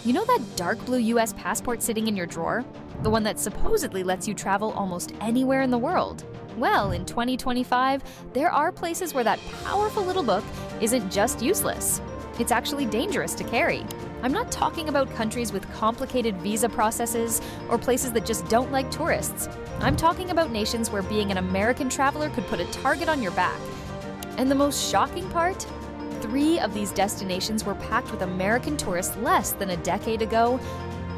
You know that dark blue US passport sitting in your drawer? The one that supposedly lets you travel almost anywhere in the world? Well, in 2025, there are places where that powerful little book isn't just useless. It's actually dangerous to carry. I'm not talking about countries with complicated visa processes or places that just don't like tourists. I'm talking about nations where being an American traveler could put a target on your back. And the most shocking part? 3 of these destinations were packed with American tourists less than a decade ago.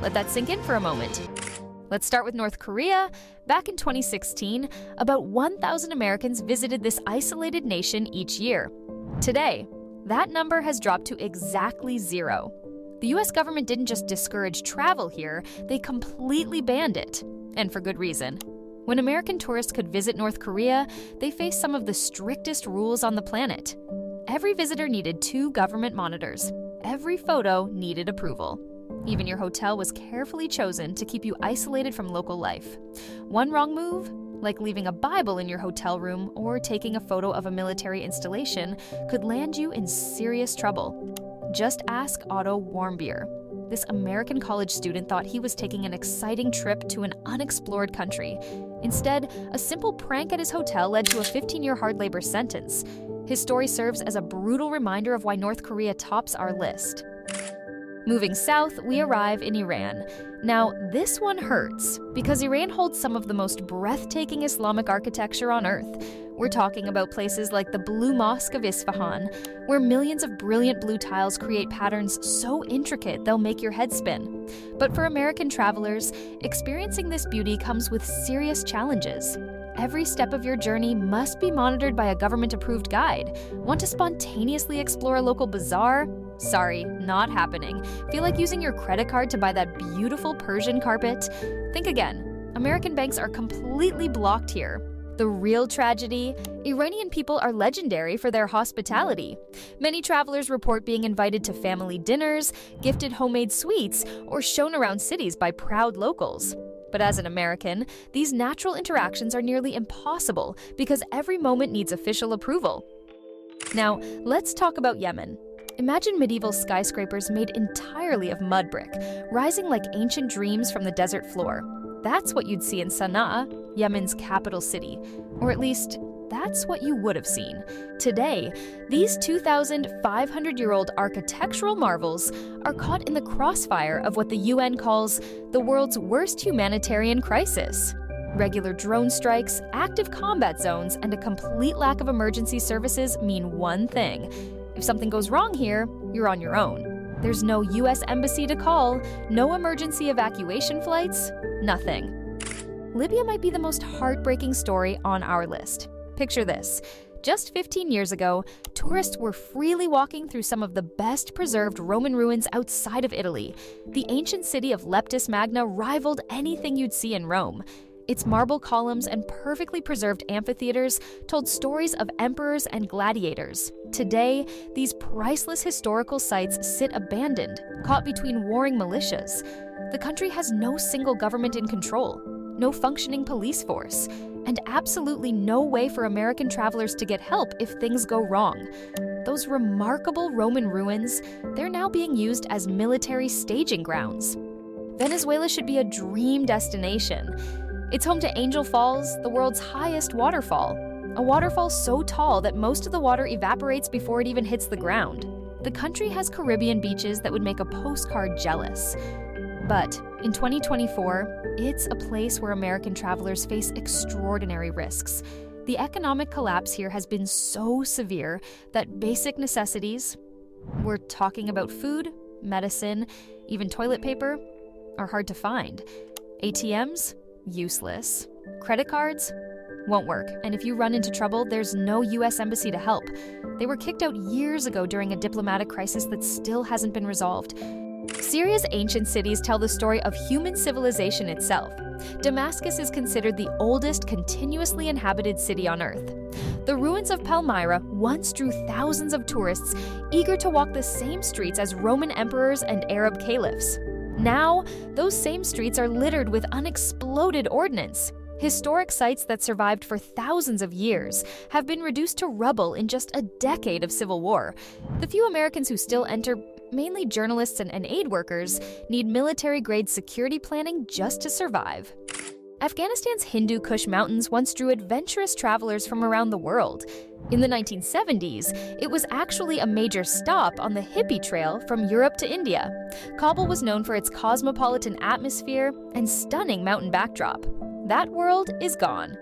Let that sink in for a moment. Let's start with North Korea. Back in 2016, about 1,000 Americans visited this isolated nation each year. Today, that number has dropped to exactly 0. The US government didn't just discourage travel here, they completely banned it. And for good reason. When American tourists could visit North Korea, they faced some of the strictest rules on the planet. Every visitor needed 2 government monitors. Every photo needed approval. Even your hotel was carefully chosen to keep you isolated from local life. One wrong move, like leaving a Bible in your hotel room or taking a photo of a military installation, could land you in serious trouble. Just ask Otto Warmbier. This American college student thought he was taking an exciting trip to an unexplored country. Instead, a simple prank at his hotel led to a 15-year hard labor sentence. His story serves as a brutal reminder of why North Korea tops our list. Moving south, we arrive in Iran. Now, this one hurts, because Iran holds some of the most breathtaking Islamic architecture on earth. We're talking about places like the Blue Mosque of Isfahan, where millions of brilliant blue tiles create patterns so intricate they'll make your head spin. But for American travelers, experiencing this beauty comes with serious challenges. Every step of your journey must be monitored by a government-approved guide. Want to spontaneously explore a local bazaar? Sorry, not happening. Feel like using your credit card to buy that beautiful Persian carpet? Think again. American banks are completely blocked here. The real tragedy? Iranian people are legendary for their hospitality. Many travelers report being invited to family dinners, gifted homemade sweets, or shown around cities by proud locals. But as an American, these natural interactions are nearly impossible because every moment needs official approval. Now, let's talk about Yemen. Imagine medieval skyscrapers made entirely of mud brick, rising like ancient dreams from the desert floor. That's what you'd see in Sana'a, Yemen's capital city. Or at least, that's what you would have seen. Today, these 2,500-year-old architectural marvels are caught in the crossfire of what the UN calls the world's worst humanitarian crisis. Regular drone strikes, active combat zones, and a complete lack of emergency services mean one thing. If something goes wrong here, you're on your own. There's no US embassy to call, no emergency evacuation flights, nothing. Libya might be the most heartbreaking story on our list. Picture this. Just 15 years ago, tourists were freely walking through some of the best preserved Roman ruins outside of Italy. The ancient city of Leptis Magna rivaled anything you'd see in Rome. Its marble columns and perfectly preserved amphitheaters told stories of emperors and gladiators. Today, these priceless historical sites sit abandoned, caught between warring militias. The country has no single government in control, no functioning police force, and absolutely no way for American travelers to get help if things go wrong. Those remarkable Roman ruins, they're now being used as military staging grounds. Venezuela should be a dream destination. It's home to Angel Falls, the world's highest waterfall. A waterfall so tall that most of the water evaporates before it even hits the ground. The country has Caribbean beaches that would make a postcard jealous. But in 2024, it's a place where American travelers face extraordinary risks. The economic collapse here has been so severe that basic necessities, we're talking about food, medicine, even toilet paper, are hard to find. ATMs? Useless. Credit cards? Won't work. And if you run into trouble, there's no US embassy to help. They were kicked out years ago during a diplomatic crisis that still hasn't been resolved. Syria's ancient cities tell the story of human civilization itself. Damascus is considered the oldest continuously inhabited city on Earth. The ruins of Palmyra once drew thousands of tourists eager to walk the same streets as Roman emperors and Arab caliphs. Now, those same streets are littered with unexploded ordnance. Historic sites that survived for thousands of years have been reduced to rubble in just a decade of civil war. The few Americans who still enter mainly journalists and aid workers, need military-grade security planning just to survive. Afghanistan's Hindu Kush mountains once drew adventurous travelers from around the world. In the 1970s, it was actually a major stop on the hippie trail from Europe to India. Kabul was known for its cosmopolitan atmosphere and stunning mountain backdrop. That world is gone.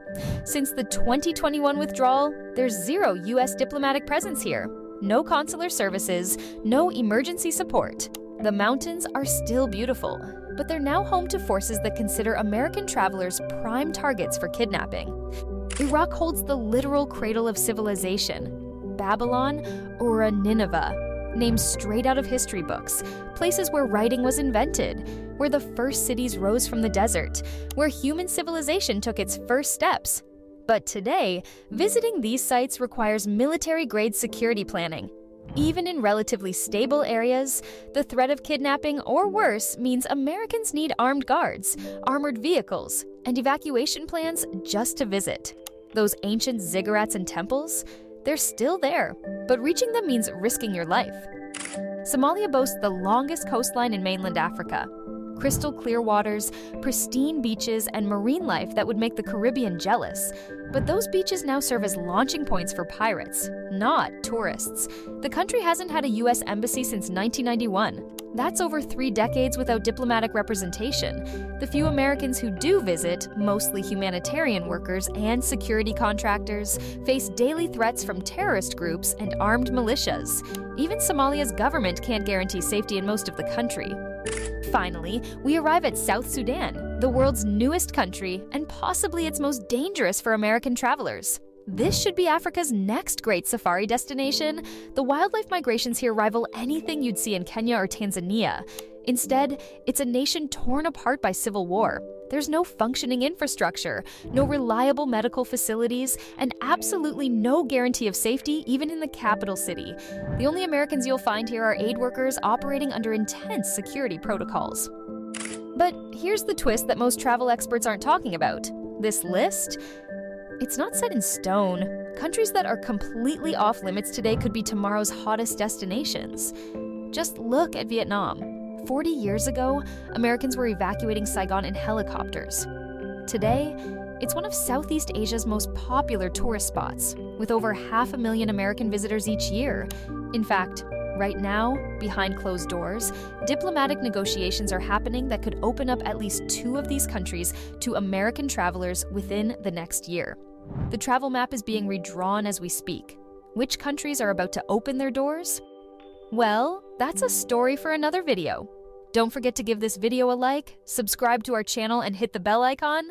Since the 2021 withdrawal, there's zero U.S. diplomatic presence here. No consular services, no emergency support. The mountains are still beautiful, but they're now home to forces that consider American travelers prime targets for kidnapping. Iraq holds the literal cradle of civilization, Babylon or a Nineveh, names straight out of history books, places where writing was invented, where the first cities rose from the desert, where human civilization took its first steps. But today, visiting these sites requires military-grade security planning. Even in relatively stable areas, the threat of kidnapping or worse means Americans need armed guards, armored vehicles, and evacuation plans just to visit. Those ancient ziggurats and temples, they're still there, but reaching them means risking your life. Somalia boasts the longest coastline in mainland Africa. Crystal clear waters, pristine beaches, and marine life that would make the Caribbean jealous. But those beaches now serve as launching points for pirates, not tourists. The country hasn't had a U.S. embassy since 1991. That's over 3 decades without diplomatic representation. The few Americans who do visit, mostly humanitarian workers and security contractors, face daily threats from terrorist groups and armed militias. Even Somalia's government can't guarantee safety in most of the country. Finally, we arrive at South Sudan, the world's newest country and possibly its most dangerous for American travelers. This should be Africa's next great safari destination. The wildlife migrations here rival anything you'd see in Kenya or Tanzania. Instead, it's a nation torn apart by civil war. There's no functioning infrastructure, no reliable medical facilities, and absolutely no guarantee of safety even in the capital city. The only Americans you'll find here are aid workers operating under intense security protocols. But here's the twist that most travel experts aren't talking about. This list? It's not set in stone. Countries that are completely off limits today could be tomorrow's hottest destinations. Just look at Vietnam. 40 years ago, Americans were evacuating Saigon in helicopters. Today, it's one of Southeast Asia's most popular tourist spots, with over 500,000 American visitors each year. In fact, right now, behind closed doors, diplomatic negotiations are happening that could open up at least 2 of these countries to American travelers within the next year. The travel map is being redrawn as we speak. Which countries are about to open their doors? Well, that's a story for another video. Don't forget to give this video a like, subscribe to our channel, and hit the bell icon.